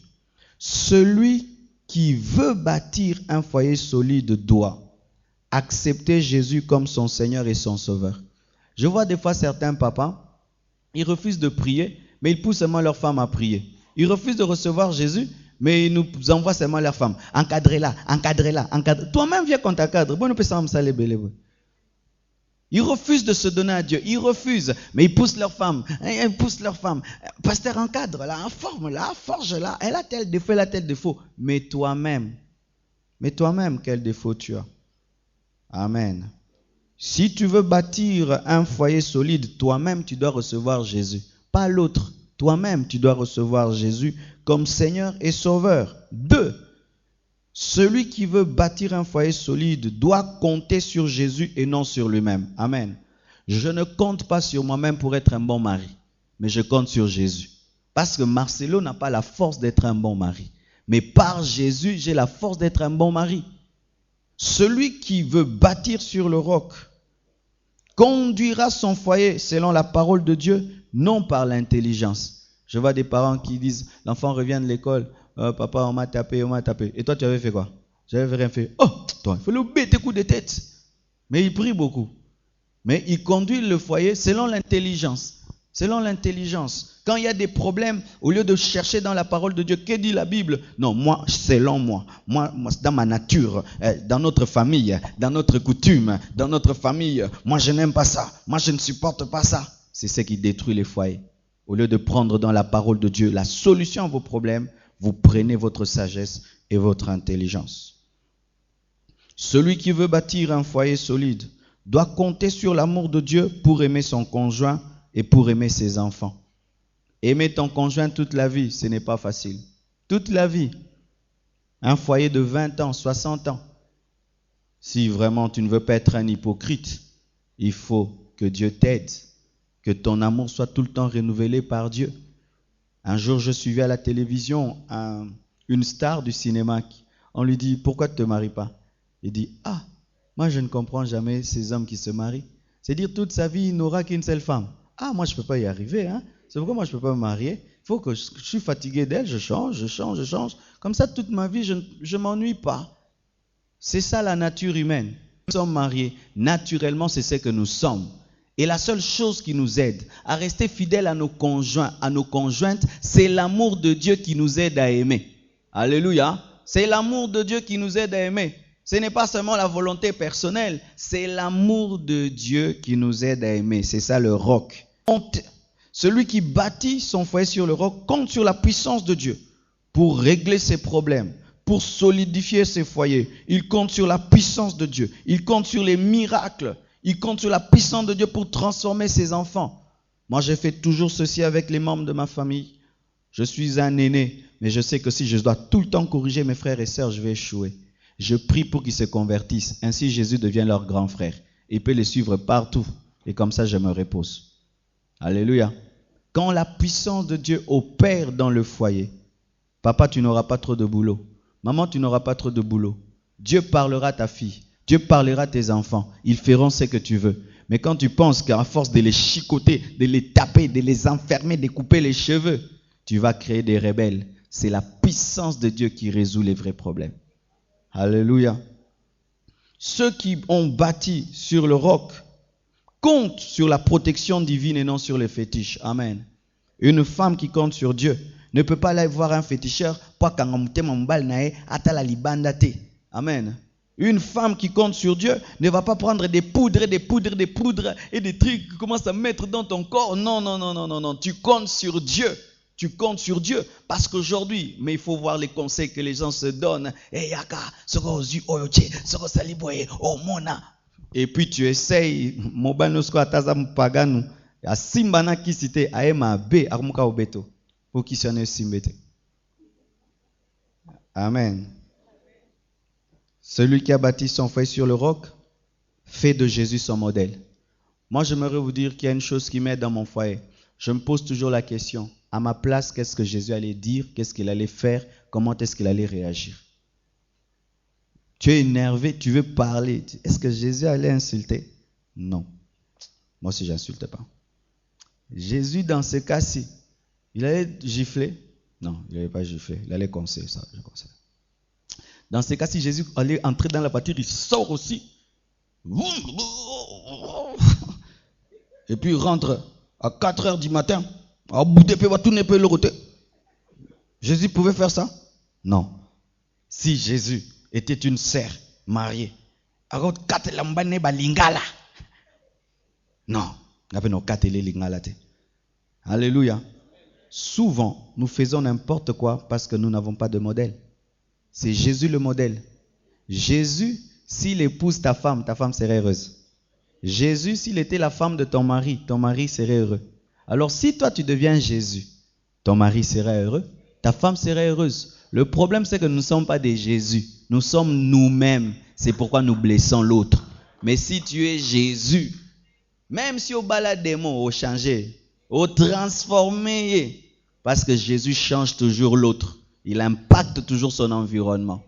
Celui qui veut bâtir un foyer solide doit accepter Jésus comme son Seigneur et son Sauveur. Je vois des fois certains papas, ils refusent de prier, mais ils poussent seulement leur femme à prier. Ils refusent de recevoir Jésus, mais ils nous envoient seulement leur femme. Encadrez-la, encadrez-la, encadrez-la. Toi-même, viens qu'on t'encadre. Bon, nous pouvons ça les belles. Ils refusent de se donner à Dieu. Ils refusent, mais ils poussent leur femme. Ils poussent leur femme. Pasteur, encadre-la, informe-la, forge-la. Elle a tel défaut, elle a tel défaut. Mais toi-même, quel défaut tu as? Amen. Si tu veux bâtir un foyer solide, toi-même, tu dois recevoir Jésus. Pas l'autre. Toi-même, tu dois recevoir Jésus comme Seigneur et Sauveur. 2. Celui qui veut bâtir un foyer solide doit compter sur Jésus et non sur lui-même. Amen. Je ne compte pas sur moi-même pour être un bon mari, mais je compte sur Jésus. Parce que Marcelo n'a pas la force d'être un bon mari. Mais par Jésus, j'ai la force d'être un bon mari. Celui qui veut bâtir sur le roc conduira son foyer selon la parole de Dieu, non par l'intelligence. Je vois des parents qui disent, l'enfant revient de l'école, papa, on m'a tapé. Et toi, tu avais fait quoi? J'avais rien fait. Oh, toi, il faut le bêter coups de tête. Mais il prie beaucoup. Mais il conduit le foyer selon l'intelligence. Selon l'intelligence. Quand il y a des problèmes, au lieu de chercher dans la parole de Dieu, que dit la Bible? Non, moi, selon moi, dans ma nature, dans notre famille, dans notre coutume, dans notre famille, moi je n'aime pas ça, moi je ne supporte pas ça. C'est ce qui détruit les foyers. Au lieu de prendre dans la parole de Dieu la solution à vos problèmes, vous prenez votre sagesse et votre intelligence. Celui qui veut bâtir un foyer solide doit compter sur l'amour de Dieu pour aimer son conjoint et pour aimer ses enfants. Aimer ton conjoint toute la vie, ce n'est pas facile. Toute la vie. Un foyer de 20 ans, 60 ans. Si vraiment tu ne veux pas être un hypocrite, il faut que Dieu t'aide. Que ton amour soit tout le temps renouvelé par Dieu. Un jour, je suivais à la télévision une star du cinéma. On lui dit, pourquoi tu ne te maries pas? Il dit, moi je ne comprends jamais ces hommes qui se marient. C'est-à-dire toute sa vie, il n'aura qu'une seule femme. Moi je ne peux pas y arriver. C'est pourquoi moi je ne peux pas me marier. Il faut que je suis fatigué d'elle, je change. Comme ça, toute ma vie, je ne m'ennuie pas. C'est ça la nature humaine. Nous sommes mariés. Naturellement, c'est ce que nous sommes. Et la seule chose qui nous aide à rester fidèles à nos conjoints, à nos conjointes, c'est l'amour de Dieu qui nous aide à aimer. Alléluia. C'est l'amour de Dieu qui nous aide à aimer. Ce n'est pas seulement la volonté personnelle, c'est l'amour de Dieu qui nous aide à aimer. C'est ça le roc. Celui qui bâtit son foyer sur le roc compte sur la puissance de Dieu pour régler ses problèmes, pour solidifier ses foyers. Il compte sur la puissance de Dieu. Il compte sur les miracles. Il compte sur la puissance de Dieu pour transformer ses enfants. Moi, j'ai fait toujours ceci avec les membres de ma famille. Je suis un aîné, mais je sais que si je dois tout le temps corriger mes frères et sœurs, je vais échouer. Je prie pour qu'ils se convertissent. Ainsi, Jésus devient leur grand frère. Il peut les suivre partout. Et comme ça, je me repose. Alléluia. Quand la puissance de Dieu opère dans le foyer, papa, tu n'auras pas trop de boulot. Maman, tu n'auras pas trop de boulot. Dieu parlera à ta fille. Dieu parlera à tes enfants. Ils feront ce que tu veux. Mais quand tu penses qu'à force de les chicoter, de les taper, de les enfermer, de couper les cheveux, tu vas créer des rebelles. C'est la puissance de Dieu qui résout les vrais problèmes. Alléluia. Ceux qui ont bâti sur le roc comptent sur la protection divine et non sur les fétiches. Amen. Une femme qui compte sur Dieu ne peut pas aller voir un féticheur. Amen. Une femme qui compte sur Dieu ne va pas prendre des poudres et des trucs que commencent à mettre dans ton corps. Non, non, non, non, non, non. Tu comptes sur Dieu. Tu comptes sur Dieu. Parce qu'aujourd'hui, mais il faut voir les conseils que les gens se donnent. Et puis tu essayes. Amen. Celui qui a bâti son foyer sur le roc fait de Jésus son modèle. Moi, j'aimerais vous dire qu'il y a une chose qui m'aide dans mon foyer. Je me pose toujours la question, à ma place, qu'est-ce que Jésus allait dire? Qu'est-ce qu'il allait faire? Comment est-ce qu'il allait réagir? Tu es énervé, tu veux parler. Est-ce que Jésus allait insulter? Non. Moi aussi, je n'insulte pas. Jésus, dans ce cas-ci, il allait gifler? Non, il n'allait pas gifler. Il allait conseiller ça, je conseille. Dans ce cas, si Jésus allait entrer dans la voiture, il sort aussi. Et puis il rentre à 4 heures du matin. Jésus pouvait faire ça? Non. Si Jésus était une sœur mariée, non. Alléluia. Souvent, nous faisons n'importe quoi parce que nous n'avons pas de modèle. C'est Jésus le modèle. Jésus, s'il épouse ta femme serait heureuse. Jésus, s'il était la femme de ton mari serait heureux. Alors si toi tu deviens Jésus, ton mari serait heureux, ta femme serait heureuse. Le problème c'est que nous ne sommes pas des Jésus. Nous sommes nous-mêmes. C'est pourquoi nous blessons l'autre. Mais si tu es Jésus, même si au balade des mots, au changer, au transformer, parce que Jésus change toujours l'autre. Il impacte toujours son environnement.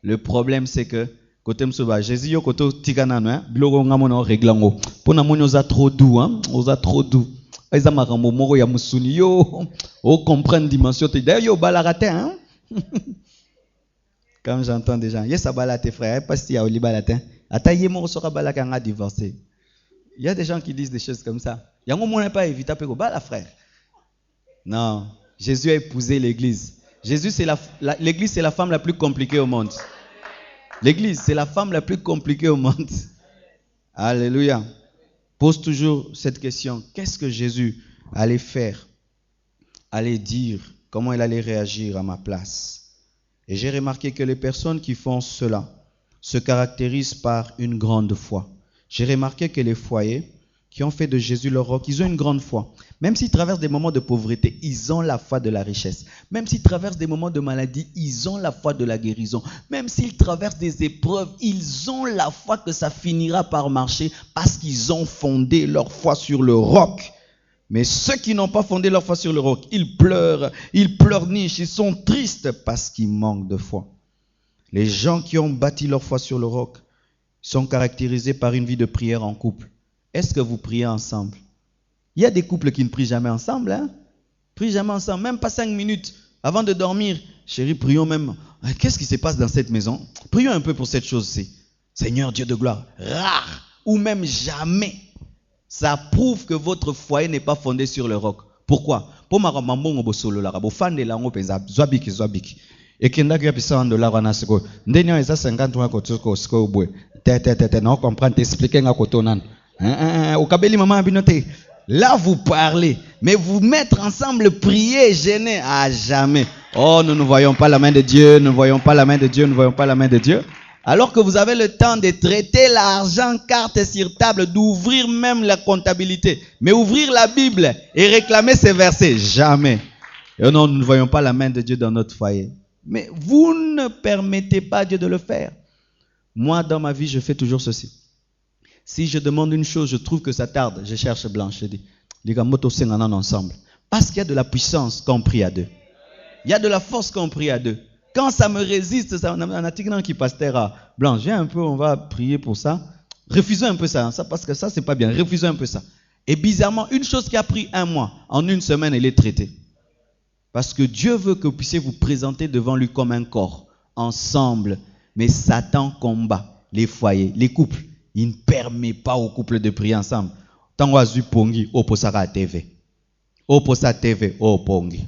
Le problème c'est que côté msoba Jésus yo koto tikana no biloko ngamono reglango pona moni oza trop doux oza trop doux eza makambo moko ya musuni yo o comprendre dimension te d'ailleurs yo balarate quand j'entends des gens yes balate frère pas si ya oli balate ata yemo soka balaka nga divorcer. Il y a des gens qui disent des choses comme ça. Yango mona pas éviter ko bala frère. Non, Jésus a épousé l'église. Jésus, l'église, c'est la femme la plus compliquée au monde. L'église, c'est la femme la plus compliquée au monde. Alléluia. Pose toujours cette question. Qu'est-ce que Jésus allait faire? Allait dire? Comment il allait réagir à ma place? Et j'ai remarqué que les personnes qui font cela se caractérisent par une grande foi. J'ai remarqué que les foyers qui ont fait de Jésus leur roc, ils ont une grande foi. Même s'ils traversent des moments de pauvreté, ils ont la foi de la richesse. Même s'ils traversent des moments de maladie, ils ont la foi de la guérison. Même s'ils traversent des épreuves, ils ont la foi que ça finira par marcher parce qu'ils ont fondé leur foi sur le roc. Mais ceux qui n'ont pas fondé leur foi sur le roc, ils pleurnichent, ils sont tristes parce qu'ils manquent de foi. Les gens qui ont bâti leur foi sur le roc sont caractérisés par une vie de prière en couple. Est-ce que vous priez ensemble? Il y a des couples qui ne prient jamais ensemble. Prient jamais ensemble, même pas 5 minutes avant de dormir. Chérie, prions même. Qu'est-ce qui se passe dans cette maison? Prions un peu pour cette chose-ci. Seigneur Dieu de gloire. Rare ou même jamais. Ça prouve que votre foyer n'est pas fondé sur le roc. Pourquoi? Pour ma maman bosolo la rabo fan de la ngo penza zwabiki. Et qui n'a pas $100 wana siko. Ndeni eza 50 wa kotuko siko bwe. Tete non comprendre t'expliquer nga kotonan. Au kabeli maman abinote. Là vous parlez, mais vous mettre ensemble prier, gêner, à jamais. Oh, nous ne voyons pas la main de Dieu, nous ne voyons pas la main de Dieu, nous ne voyons pas la main de Dieu. Alors que vous avez le temps de traiter l'argent carte sur table, d'ouvrir même la comptabilité. Mais ouvrir la Bible et réclamer ces versets, jamais. Et non, nous ne voyons pas la main de Dieu dans notre foyer. Mais vous ne permettez pas à Dieu de le faire. Moi, dans ma vie, je fais toujours ceci. Si je demande une chose, je trouve que ça tarde, je cherche Blanche. Je dis, Les gars, moto s'engagnent ensemble. Parce qu'il y a de la puissance quand on prie à deux. Il y a de la force quand on prie à deux. Quand ça me résiste, ça, on a un article qui pasteur à Blanche, viens un peu, on va prier pour ça. Refusons un peu ça, parce que ça, c'est pas bien. Refusons un peu ça. Et bizarrement, une chose qui a pris 1 mois, en 1 semaine, elle est traitée. Parce que Dieu veut que vous puissiez vous présenter devant lui comme un corps, ensemble. Mais Satan combat les foyers, les couples. Il ne permet pas aux couples de prier ensemble. Tant que pongi, oposaka TV. Oposa TV, pongi.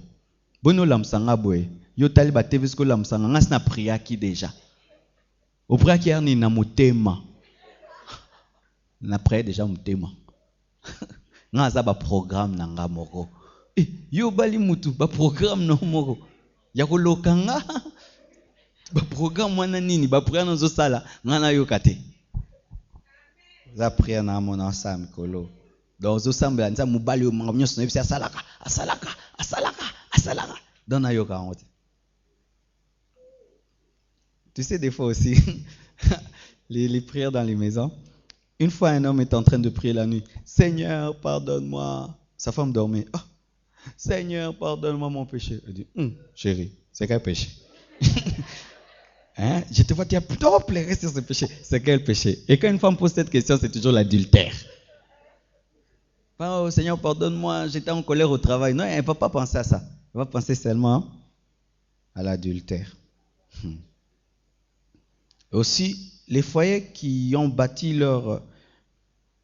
Bono lamsanga boy. Yo taliba TV sko lamsanga ngasna priya ki déjà. Au priya ki arni na motema. Na priya déjà motema. Ngaza ba programme nanga moko. Yo bali mutu ba programme no moko. Ya kolokanga. Ba programme wana nini ba priya no zo sala ngana yo kate. Za priya na mona sam kolo. Dans zo sambla nza mubali yo mangomyo so nebisa asalaka. Dans na yo ka honte. Tu sais, des fois aussi, les prières dans les maisons. Une fois, un homme est en train de prier la nuit. Seigneur, pardonne-moi. Sa femme dormait. Oh, Seigneur, pardonne-moi mon péché. Elle dit, chérie, c'est quel péché? Hein? Je te vois, tu as plutôt pleuré sur ce péché. C'est quel péché? Et quand une femme pose cette question, c'est toujours l'adultère. Oh, Seigneur, pardonne-moi, j'étais en colère au travail. Non, elle ne va pas penser à ça. Elle va penser seulement à l'adultère. Aussi, les foyers qui ont bâti leur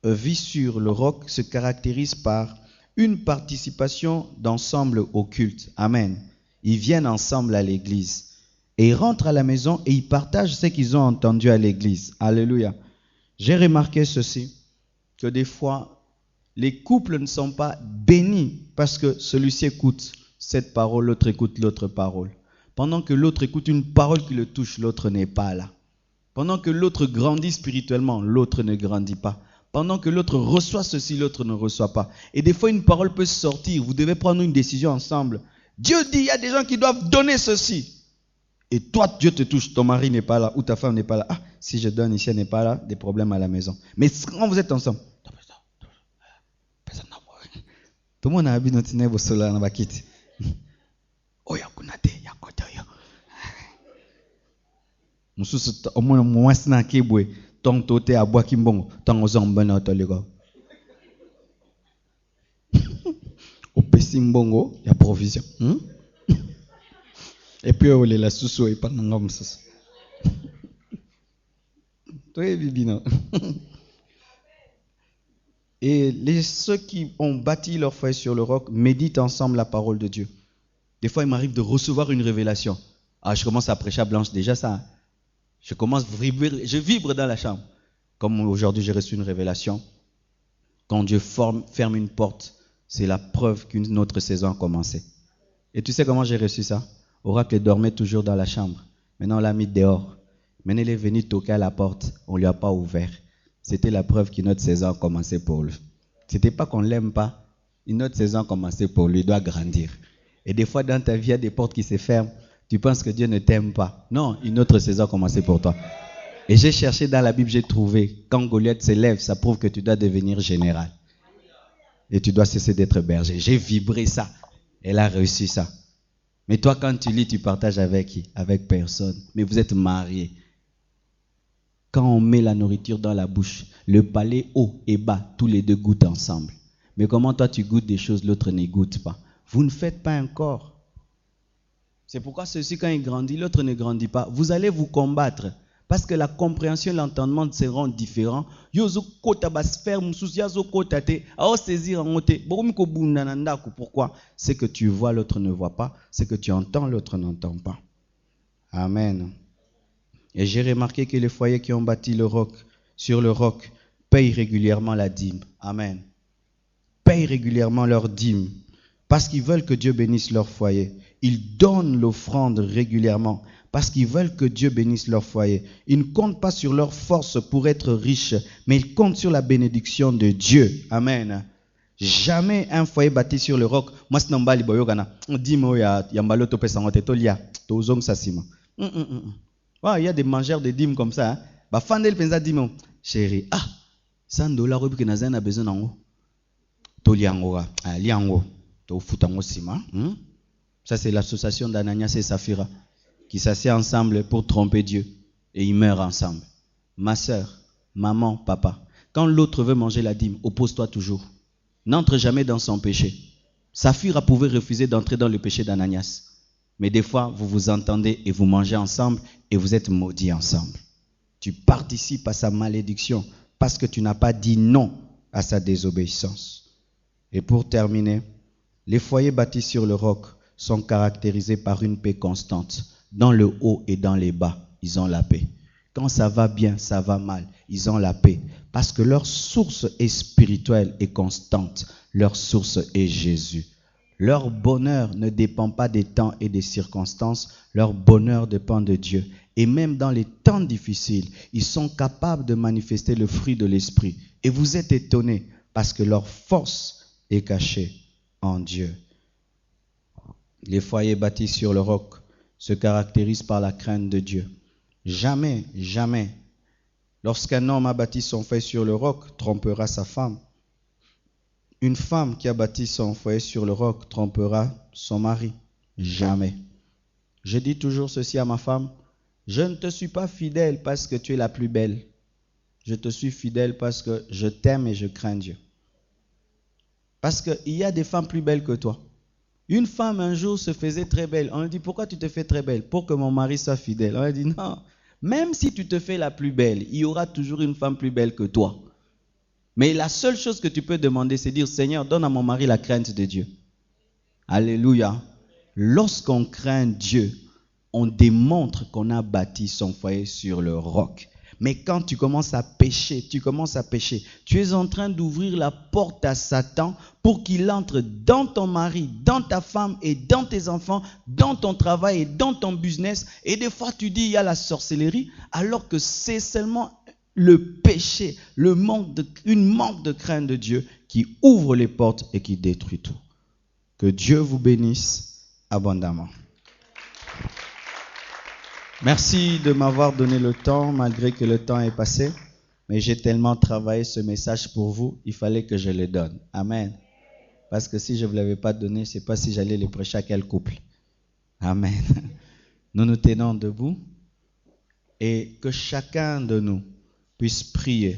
vie sur le roc se caractérisent par une participation d'ensemble au culte. Amen. Ils viennent ensemble à l'église. Et ils rentrent à la maison et ils partagent ce qu'ils ont entendu à l'église. Alléluia. J'ai remarqué ceci, que des fois, les couples ne sont pas bénis parce que celui-ci écoute cette parole, l'autre écoute l'autre parole. Pendant que l'autre écoute une parole qui le touche, l'autre n'est pas là. Pendant que l'autre grandit spirituellement, l'autre ne grandit pas. Pendant que l'autre reçoit ceci, l'autre ne reçoit pas. Et des fois, une parole peut sortir. Vous devez prendre une décision ensemble. Dieu dit, il y a des gens qui doivent donner ceci. Et toi, Dieu te touche. Ton mari n'est pas là ou ta femme n'est pas là. Ah, si je donne ici, elle n'est pas là, des problèmes à la maison. Mais quand vous êtes ensemble, tout le monde a habitué à vous dans la kit. Mususu omona mwasi na kebwe tong tote abwa kimbongo tong ozombana toliko opesi mbongo ya provision et puis on la susu et pas ngam mususu toi bibino. Et ceux qui ont bâti leur foyer sur le roc méditent ensemble la parole de Dieu. Des fois il m'arrive de recevoir une révélation. Ah, je commence à prêcher à Blanche déjà ça. Je commence à vibrer, je vibre dans la chambre. Comme aujourd'hui j'ai reçu une révélation. Quand Dieu ferme une porte, c'est la preuve qu'une autre saison a commencé. Et tu sais comment j'ai reçu ça? Oracle dormait toujours dans la chambre. Maintenant on l'a mis dehors. Maintenant il est venu toquer à la porte. On ne lui a pas ouvert. C'était la preuve qu'une autre saison a commencé pour lui. C'était pas qu'on ne l'aime pas. Une autre saison a commencé pour lui. Il doit grandir. Et des fois dans ta vie, il y a des portes qui se ferment. Tu penses que Dieu ne t'aime pas. Non, une autre saison a commencé pour toi. Et j'ai cherché dans la Bible, j'ai trouvé, quand Goliath s'élève, ça prouve que tu dois devenir général. Et tu dois cesser d'être berger. J'ai vibré ça. Elle a réussi ça. Mais toi, quand tu lis, tu partages avec qui? Avec personne. Mais vous êtes mariés. Quand on met la nourriture dans la bouche, le palais haut et bas, tous les deux goûtent ensemble. Mais comment toi tu goûtes des choses, l'autre ne goûte pas? Vous ne faites pas un corps. C'est pourquoi ceci, quand il grandit, l'autre ne grandit pas. Vous allez vous combattre. Parce que la compréhension et l'entendement seront différents. Pourquoi? C'est que tu vois, l'autre ne voit pas. C'est que tu entends, l'autre n'entend pas. Amen. Et j'ai remarqué que les foyers qui ont bâti le roc, sur le roc, payent régulièrement la dîme. Amen. Payent régulièrement leur dîme. Parce qu'ils veulent que Dieu bénisse leur foyer. Ils donnent l'offrande régulièrement parce qu'ils veulent que Dieu bénisse leur foyer. Ils ne comptent pas sur leur force pour être riches, mais ils comptent sur la bénédiction de Dieu. Amen. Jamais un foyer bâti sur le roc. Moi, c'est Nambali Boyogana. Dis-moi, il y a Mbaloto Pesangote Tolia. Tozong Sassima. Il y a des mangeurs de dîmes comme ça. Fandel pensa dîme. Chérie, $100 que Nazen a besoin d'en haut. Toliangora, Liango, Tofutango Sima. Ça, c'est l'association d'Ananias et Saphira qui s'assied ensemble pour tromper Dieu. Et ils meurent ensemble. Ma sœur, maman, papa, quand l'autre veut manger la dîme, oppose-toi toujours. N'entre jamais dans son péché. Saphira pouvait refuser d'entrer dans le péché d'Ananias. Mais des fois, vous vous entendez et vous mangez ensemble et vous êtes maudits ensemble. Tu participes à sa malédiction parce que tu n'as pas dit non à sa désobéissance. Et pour terminer, les foyers bâtis sur le roc sont caractérisés par une paix constante. Dans le haut et dans les bas, ils ont la paix. Quand ça va bien, ça va mal, ils ont la paix. Parce que leur source est spirituelle et constante. Leur source est Jésus. Leur bonheur ne dépend pas des temps et des circonstances. Leur bonheur dépend de Dieu. Et même dans les temps difficiles, ils sont capables de manifester le fruit de l'esprit. Et vous êtes étonnés parce que leur force est cachée en Dieu. Les foyers bâtis sur le roc se caractérisent par la crainte de Dieu. Jamais, jamais, lorsqu'un homme a bâti son foyer sur le roc, trompera sa femme. Une femme qui a bâti son foyer sur le roc trompera son mari. Jamais. Je dis toujours ceci à ma femme, je ne te suis pas fidèle parce que tu es la plus belle. Je te suis fidèle parce que je t'aime et je crains Dieu. Parce qu'il y a des femmes plus belles que toi. Une femme un jour se faisait très belle. On lui dit, pourquoi tu te fais très belle? Pour que mon mari soit fidèle. On lui dit, non. Même si tu te fais la plus belle, il y aura toujours une femme plus belle que toi. Mais la seule chose que tu peux demander, c'est dire, Seigneur, donne à mon mari la crainte de Dieu. Alléluia. Lorsqu'on craint Dieu, on démontre qu'on a bâti son foyer sur le roc. Mais quand tu commences à pécher, tu es en train d'ouvrir la porte à Satan pour qu'il entre dans ton mari, dans ta femme et dans tes enfants, dans ton travail et dans ton business. Et des fois, tu dis, il y a la sorcellerie, alors que c'est seulement le péché, une manque de crainte de Dieu qui ouvre les portes et qui détruit tout. Que Dieu vous bénisse abondamment. Merci de m'avoir donné le temps, malgré que le temps est passé. Mais j'ai tellement travaillé ce message pour vous, il fallait que je le donne. Amen. Parce que si je ne vous l'avais pas donné, je ne sais pas si j'allais le prêcher à quel couple. Amen. Nous nous tenons debout et que chacun de nous puisse prier.